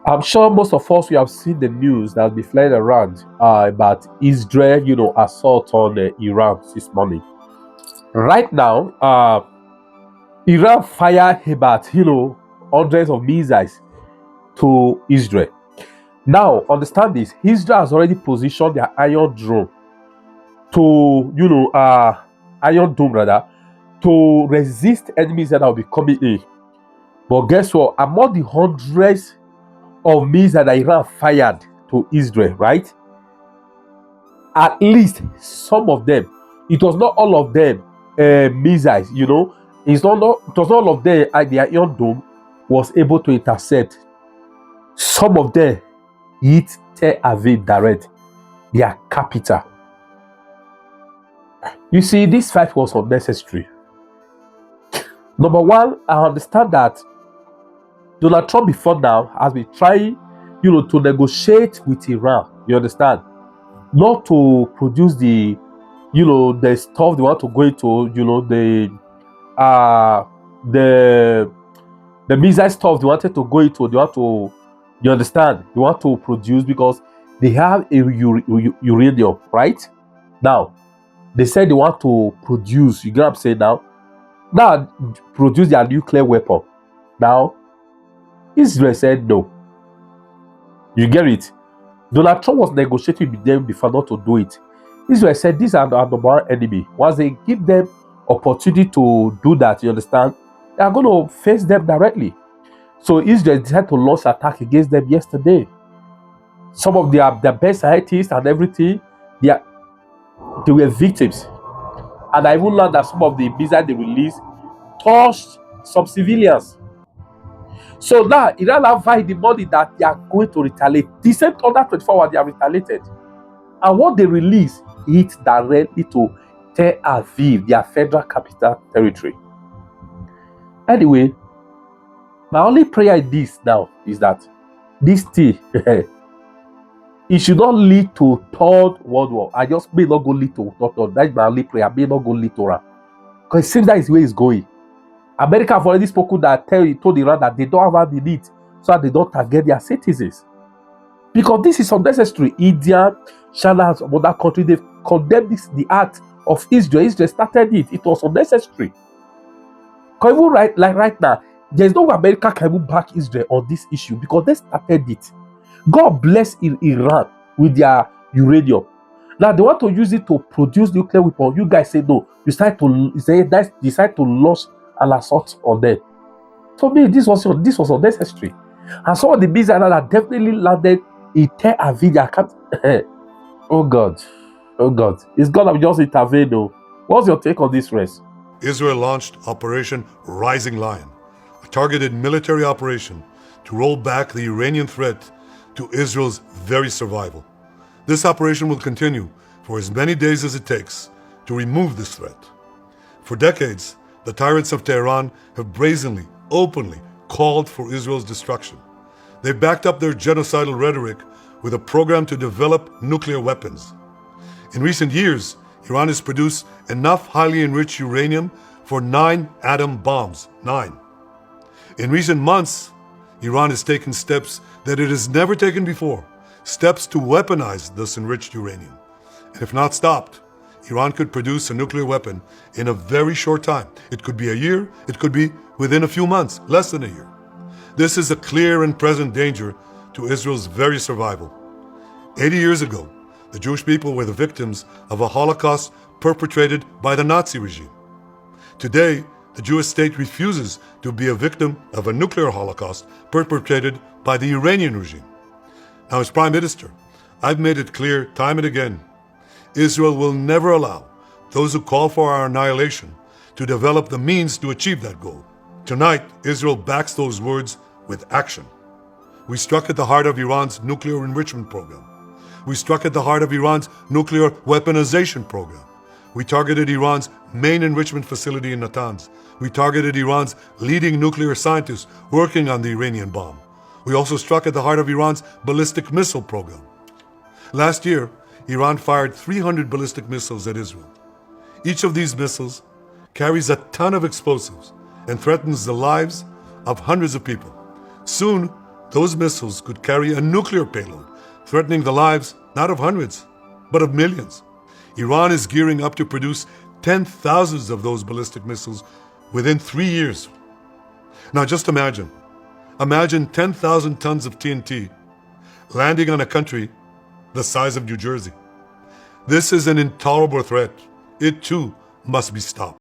I'm sure most of us we have seen the news that's been flying around about Israel, assault on Iran this morning. Right now, Iran fired about hundreds of missiles to Israel. Now, understand this: Israel has already positioned their to Iron Dome rather, to resist enemies that will be coming in. But guess what? Among the hundreds of missiles that Iran fired to Israel, right? At least some of them, it was not all of them missiles, it was not all of them the Iron Dome was able to intercept. Some of them hit Tel Aviv direct, their capital. You see, this fight was unnecessary. Number one, I understand that Donald Trump before now has been trying, to negotiate with Iran. You understand? Not to produce the stuff they want to go into, uh the the missile stuff they wanted to go into. They want to, you understand? They want to produce because they have a uranium, right? Now they said they want to produce. You get what I'm saying now? Now produce their nuclear weapon. Now Israel said no. You get it? Donald Trump was negotiating with them before not to do it. Israel said these are our number one enemy. Once they give them opportunity to do that, you understand, they are going to face them directly. So Israel decided to launch attack against them yesterday. Some of their best scientists and everything, they were victims. And I even learned that some of the missiles they released touched some civilians. So now Iran have vowed the money that they are going to retaliate. The same under 24 hours they have retaliated. And what they release hit directly to Tel Aviv, their federal capital territory. Anyway, my only prayer in this now is that this thing it should not lead to third world war. I just may not go lead to third. That's my only prayer. May not go lead to that. Because it seems that is where it's going. America have already spoken that told Iran that they don't have the need so that they don't target their citizens. Because this is unnecessary. India, China, and other countries, they've condemned the act of Israel. Israel started it. It was unnecessary. Because even right now, there's no way America can even back Israel on this issue because they started it. God bless Iran with their uranium. Now they want to use it to produce nuclear weapons. You guys say no. You decide to launch an assault on them. For me, this was unnecessary. And some of the missiles that definitely landed in Tel Aviv. Oh God. It's gonna just intervene though. What's your take on this race? Israel launched Operation Rising Lion, a targeted military operation to roll back the Iranian threat to Israel's very survival. This operation will continue for as many days as it takes to remove this threat. For decades, the tyrants of Tehran have brazenly, openly called for Israel's destruction. They've backed up their genocidal rhetoric with a program to develop nuclear weapons. In recent years, Iran has produced enough highly enriched uranium for 9 atom bombs. 9. In recent months, Iran has taken steps that it has never taken before, steps to weaponize this enriched uranium. And if not stopped, Iran could produce a nuclear weapon in a very short time. It could be a year, it could be within a few months, less than a year. This is a clear and present danger to Israel's very survival. 80 years ago, the Jewish people were the victims of a Holocaust perpetrated by the Nazi regime. Today, the Jewish state refuses to be a victim of a nuclear Holocaust perpetrated by the Iranian regime. Now, as Prime Minister, I've made it clear time and again, Israel will never allow those who call for our annihilation to develop the means to achieve that goal. Tonight, Israel backs those words with action. We struck at the heart of Iran's nuclear enrichment program. We struck at the heart of Iran's nuclear weaponization program. We targeted Iran's main enrichment facility in Natanz. We targeted Iran's leading nuclear scientists working on the Iranian bomb. We also struck at the heart of Iran's ballistic missile program. Last year, Iran fired 300 ballistic missiles at Israel. Each of these missiles carries a ton of explosives and threatens the lives of hundreds of people. Soon, Those missiles could carry a nuclear payload, threatening the lives not of hundreds, but of millions. Iran is gearing up to produce 10,000 of those ballistic missiles within 3 years. Now just imagine 10,000 tons of TNT landing on a country the size of New Jersey. This is an intolerable threat. It too must be stopped.